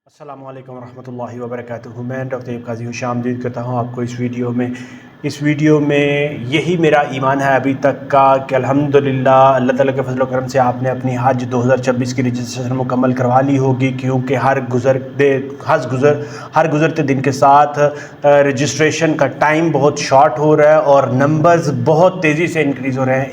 अस्सलाम वालेकुम रहमतुल्लाहि वबरकातुहू। मैं डॉक्टर तैयब काजी खुश आमदीद करता हूँ आपको इस वीडियो में यही मेरा ईमान है अभी तक का कि अल्हम्दुलिल्लाह अल्लाह ताला के फजल व करम से आपने अपनी हज 2026 की रजिस्ट्रेशन मुकम्मल करवा ली होगी, क्योंकि हर गुज़रते दिन के साथ रजिस्ट्रेशन का टाइम बहुत शॉर्ट हो रहा है और नंबर्स बहुत तेज़ी से इंक्रीज़ हो रहे हैं।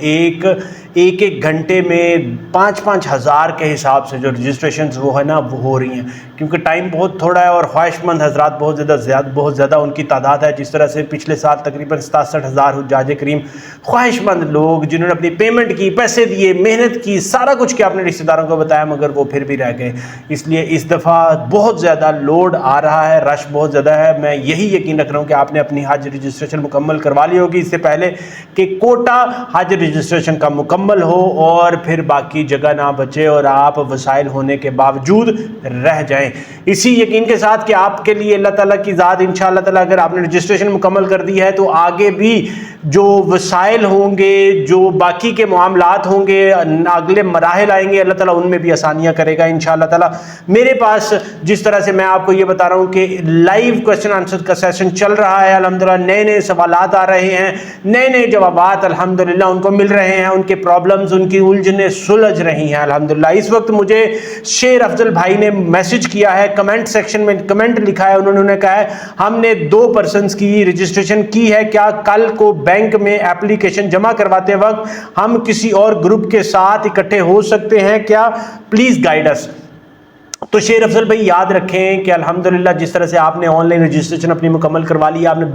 एक घंटे में 5-5 हज़ार के हिसाब से जो रजिस्ट्रेशन वो है ना वो हो रही हैं, क्योंकि टाइम बहुत थोड़ा है और ख्वाहिशमंद हज़रात बहुत ज़्यादा उनकी तादाद है। जिस तरह से पिछले साल तकरीबन 67,000 हुज्जाज करीम ख्वाहिशमंद लोग जिन्होंने अपनी पेमेंट की, पैसे दिए, मेहनत की, सारा कुछ किया, अपने रिश्तेदारों को बताया, मगर वो फिर भी रह गए। इसलिए इस दफ़ा बहुत ज़्यादा लोड आ रहा है, रश बहुत ज़्यादा है। मैं यही यकीन रख रहा हूँ कि आपने अपनी हज रजिस्ट्रेशन मुकम्मल करवा ली होगी इससे पहले कि कोटा हज रजिस्ट्रेशन का मुकम्मल हो और फिर बाकी जगह ना बचे और आप वसाइल होने के बावजूद रह जाएं। इसी यकीन के साथ कि आपके लिए अल्लाह ताला की ज़ात इंशाअल्लाह ताला अगर आपने रजिस्ट्रेशन मुकम्मल कर दी है तो आगे भी जो वसाइल होंगे, जो बाकी के मामलात होंगे, अगले मराहिल आएंगे, अल्लाह ताला उनमें भी आसानियाँ करेगा इंशाअल्लाह ताला। मेरे पास जिस तरह से मैं आपको ये बता रहा हूँ कि लाइव क्वेश्चन आंसर का सेशन चल रहा है, अल्हम्दुलिल्लाह नए सवालात आ रहे हैं, नए जवाबात अल्हम्दुलिल्लाह उनको मिल रहे हैं, उनके प्रॉब्लम्स, उनकी उलझनें सुलझ रही हैं अल्हम्दुलिल्लाह। इस वक्त मुझे शेर अफजल भाई ने मैसेज किया है, कमेंट सेक्शन में कमेंट लिखा है, उन्होंने कहा है हमने 2 पर्सन्स की रजिस्ट्रेशन की है, क्या कल को बैंक में एप्लीकेशन जमा करवाते वक्त हम किसी और ग्रुप के साथ इकट्ठे हो सकते हैं क्या? Please guide us. तो शेर अफजल भाई याद रखें कि अल्हम्दुलिल्लाह जिस तरह से आपने ऑनलाइन रजिस्ट्रेशन अपनी मुकम्मल करवा ली, आपने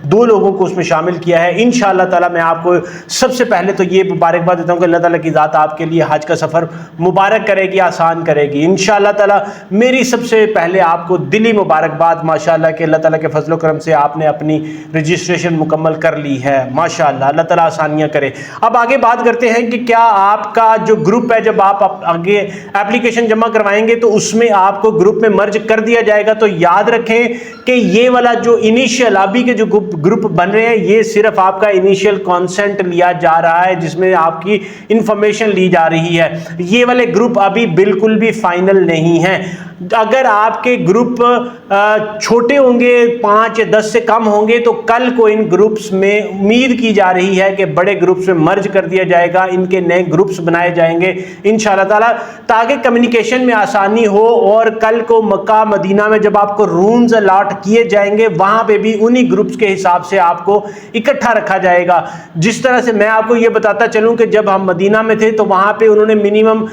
दो लोगों को उसमें शामिल किया है। इंशाअल्लाह ताला मैं आपको सबसे पहले तो ये मुबारकबाद देता हूँ कि अल्लाह ताला की ज़ात आपके लिए हज का सफ़र मुबारक करेगी, आसान करेगी इंशाअल्लाह ताला। मेरी सबसे पहले आपको दिली मुबारकबाद माशाअल्लाह कि अल्लाह ताला के फजल व करम से आपने अपनी रजिस्ट्रेशन मुकम्मल कर ली है माशाअल्लाह। अल्लाह ताला आसानियाँ करे। अब आगे बात करते हैं कि क्या आपका जो ग्रुप है, जब आप आगे एप्लीकेशन जमा करवाएंगे तो उसमें आपको ग्रुप में मर्ज कर दिया जाएगा। तो याद रखें कि ये वाला जो इनिशियल अभी के जो ग्रुप बन रहे हैं, ये सिर्फ आपका इनिशियल कॉन्सेंट लिया जा रहा है, जिसमें आपकी इंफॉर्मेशन ली जा रही है। ये वाले ग्रुप अभी बिल्कुल भी फाइनल नहीं है। अगर आपके ग्रुप छोटे होंगे, 5 या 10 से कम होंगे, तो कल को इन ग्रुप्स में उम्मीद की जा रही है कि बड़े ग्रुप्स में मर्ज कर दिया जाएगा, इनके नए ग्रुप्स बनाए जाएंगे इंशाअल्लाह ताला, ताकि कम्युनिकेशन में आसानी हो। और कल को मक्का मदीना में जब आपको रूम्स अलॉट किए जाएंगे, वहां पे भी उन्हीं ग्रुप्स के हिसाब से आपको इकट्ठा रखा जाएगा। जिस तरह से मैं आपको ये बताता चलूं कि जब हम मदीना में थे तो वहां पे उन्होंने मिनिमम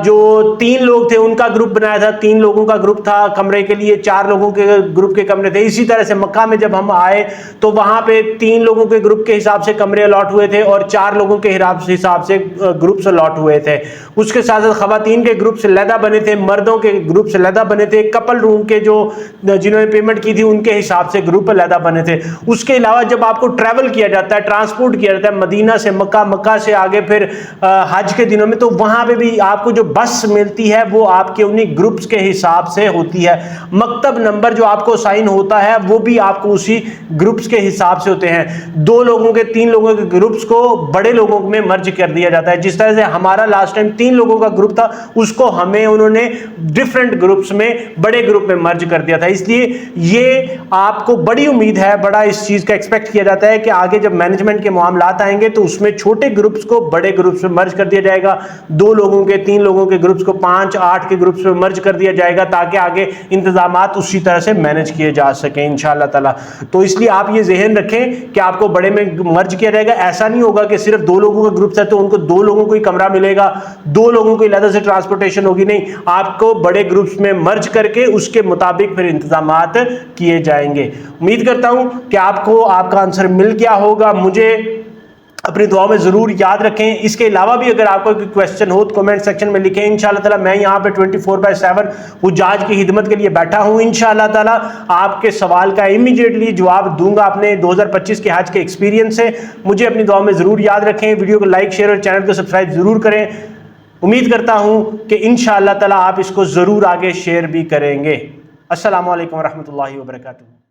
जो 3 लोग थे उनका ग्रुप बनाया था, 3 लोगों का ग्रुप था कमरे के लिए, 4 लोगों के ग्रुप के कमरे थे। इसी तरह से मक्का में जब हम आए तो वहां पे 3 लोगों के ग्रुप के हिसाब से कमरे अलॉट हुए थे और 4 लोगों के हिसाब से ग्रुप्स अलॉट हुए थे। उसके साथ साथ खवातीन के ग्रुप से लहदा बने थे, मर्दों के ग्रुप से लहदा बने थे, कपल रूम के जो जिन्होंने पेमेंट की थी उनके हिसाब से ग्रुप लहदा बने थे। उसके अलावा जब आपको ट्रैवल किया जाता है, ट्रांसपोर्ट किया जाता है मदीना से मक्का, मक्का से आगे फिर हज के दिनों में, तो वहां पे भी आपको जो बस मिलती है वो आपके उन्हीं ग्रुप्स के हिसाब से होती है। मकतब नंबर जो आपको साइन होता है वो भी आपको उसी ग्रुप्स के हिसाब से होते हैं। 2 लोगों के 3 लोगों के ग्रुप्स को बड़े लोगों में मर्ज कर दिया जाता है। जिस तरह से हमारा लास्ट टाइम 3 लोगों का ग्रुप था, उसको हमें उन्होंने डिफरेंट ग्रुप्स में बड़े ग्रुप में मर्ज कर दिया था। इसलिए ये आपको बड़ी उम्मीद है, बड़ा इस चीज का एक्सपेक्ट किया जाता है कि आगे जब मैनेजमेंट के मामलात आएंगे तो उसमें छोटे ग्रुप्स को बड़े ग्रुप्स में मर्ज कर दिया जाएगा, 2 लोगों के 3 लोगों के ग्रुप्स को 5-8 के ग्रुप्स में मर्ज कर दिया जाएगा, ताकि आगे इंतजामात उसी तरह से मैनेज किए जा सके इंशाअल्लाह ताला। तो इसलिए आप ये ज़हन रखें कि आपको बड़े में मर्ज किया जाएगा। ऐसा नहीं होगा कि सिर्फ 2 लोगों का ग्रुप है तो उनको 2 लोगों को ही कमरा मिलेगा, 2 लोगों को अलग से ट्रांसपोर्टेशन होगी, नहीं, आपको बड़े ग्रुप्स में मर्ज करके उसके मुताबिक फिर इंतजामात किए जाएंगे। उम्मीद करता हूं कि आपको आपका आंसर मिल गया होगा। मुझे अपनी दुआ में जरूर याद रखें। इसके अलावा भी अगर आपको कोई क्वेश्चन हो तो कमेंट सेक्शन में लिखें। इंशाअल्लाह ताला मैं यहाँ पे 24/7 हुज्जाज की खिदमत के लिए बैठा हूँ। इंशाअल्लाह ताला आपके सवाल का इमीडिएटली जवाब दूंगा अपने 2025 के हज के एक्सपीरियंस से। मुझे अपनी दुआ में जरूर याद रखें। वीडियो को लाइक, शेयर और चैनल को सब्सक्राइब जरूर करें। उम्मीद करता हूँ कि इंशाअल्लाह ताला आप इसको जरूर आगे शेयर भी करेंगे। अस्सलामु अलैकुम रहमतुल्लाहि व बरकातुहू।